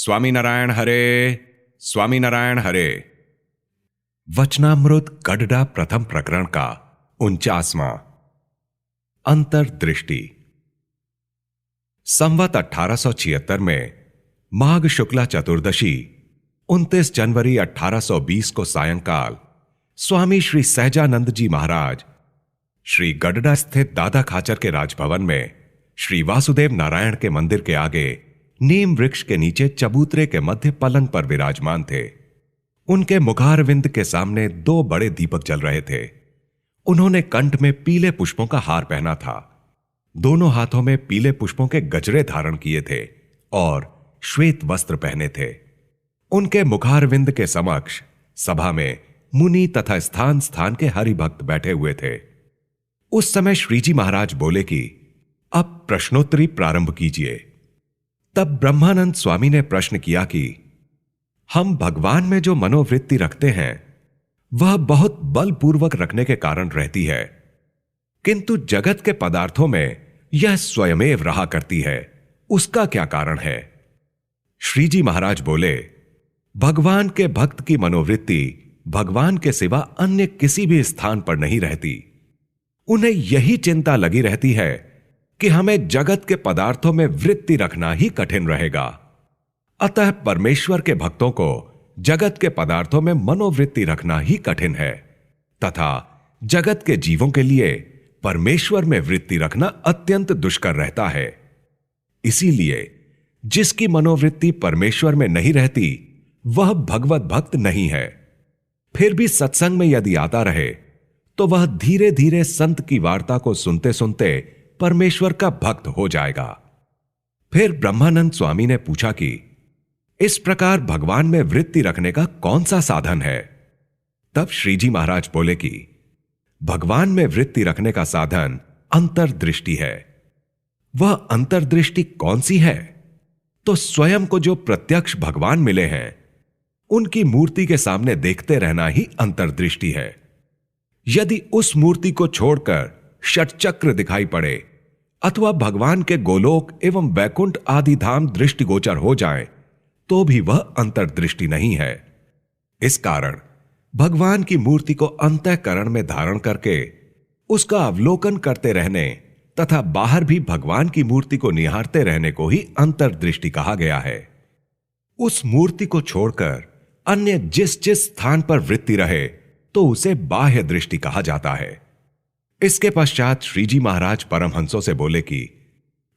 स्वामीनारायण हरे, स्वामीनारायण हरे। वचनामृत गडडा प्रथम प्रकरण का 49वां। अंतर्दृष्टि। संवत 1876 में माघ शुक्ला चतुर्दशी 29 जनवरी 1820 को सायंकाल स्वामी श्री सहजानंद जी महाराज श्री गडडा स्थित दादा खाचर के राजभवन में श्री वासुदेव नारायण के मंदिर के आगे नीम वृक्ष के नीचे चबूतरे के मध्य पलंग पर विराजमान थे। उनके मुखारविंद के सामने 2 बड़े दीपक जल रहे थे। उन्होंने कंठ में पीले पुष्पों का हार पहना था, दोनों हाथों में पीले पुष्पों के गजरे धारण किए थे और श्वेत वस्त्र पहने थे। उनके मुखारविंद के समक्ष सभा में मुनि तथा स्थान स्थान के हरिभक्त बैठे हुए थे। उस समय श्रीजी महाराज बोले कि अब प्रश्नोत्तरी प्रारंभ कीजिए। तब ब्रह्मानंद स्वामी ने प्रश्न किया कि हम भगवान में जो मनोवृत्ति रखते हैं वह बहुत बलपूर्वक रखने के कारण रहती है, किंतु जगत के पदार्थों में यह स्वयमेव रहा करती है, उसका क्या कारण है? श्रीजी महाराज बोले, भगवान के भक्त की मनोवृत्ति भगवान के सिवा अन्य किसी भी स्थान पर नहीं रहती। उन्हें यही चिंता लगी रहती है कि हमें जगत के पदार्थों में वृत्ति रखना ही कठिन रहेगा। अतः परमेश्वर के भक्तों को जगत के पदार्थों में मनोवृत्ति रखना ही कठिन है तथा जगत के जीवों के लिए परमेश्वर में वृत्ति रखना अत्यंत दुष्कर रहता है। इसीलिए जिसकी मनोवृत्ति परमेश्वर में नहीं रहती वह भगवत भक्त नहीं है। फिर भी सत्संग में यदि आता रहे तो वह धीरे धीरे संत की वार्ता को सुनते सुनते परमेश्वर का भक्त हो जाएगा। फिर ब्रह्मानंद स्वामी ने पूछा कि इस प्रकार भगवान में वृत्ति रखने का कौन सा साधन है? तब श्रीजी महाराज बोले कि भगवान में वृत्ति रखने का साधन अंतर्दृष्टि है। वह अंतर्दृष्टि कौन सी है? तो स्वयं को जो प्रत्यक्ष भगवान मिले हैं उनकी मूर्ति के सामने देखते रहना ही अंतर्दृष्टि है। यदि उस मूर्ति को छोड़कर षटचक्र दिखाई पड़े अथवा भगवान के गोलोक एवं वैकुंठ आदि धाम दृष्टिगोचर हो जाएं, तो भी वह अंतर्दृष्टि नहीं है। इस कारण भगवान की मूर्ति को अंतःकरण में धारण करके उसका अवलोकन करते रहने तथा बाहर भी भगवान की मूर्ति को निहारते रहने को ही अंतर्दृष्टि कहा गया है। उस मूर्ति को छोड़कर अन्य जिस जिस स्थान पर वृत्ति रहे तो उसे बाह्य दृष्टि कहा जाता है। इसके पश्चात श्रीजी महाराज परमहंसों से बोले कि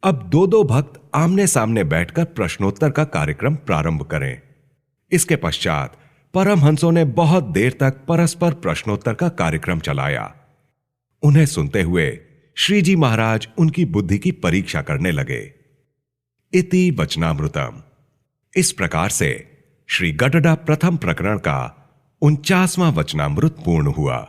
अब 2-2 भक्त आमने सामने बैठकर प्रश्नोत्तर का कार्यक्रम प्रारंभ करें। इसके पश्चात परमहंसों ने बहुत देर तक परस्पर प्रश्नोत्तर का कार्यक्रम चलाया। उन्हें सुनते हुए श्रीजी महाराज उनकी बुद्धि की परीक्षा करने लगे। इति वचनामृतम। इस प्रकार से श्री गडडा प्रथम प्रकरण का 49वां वचनामृत पूर्ण हुआ।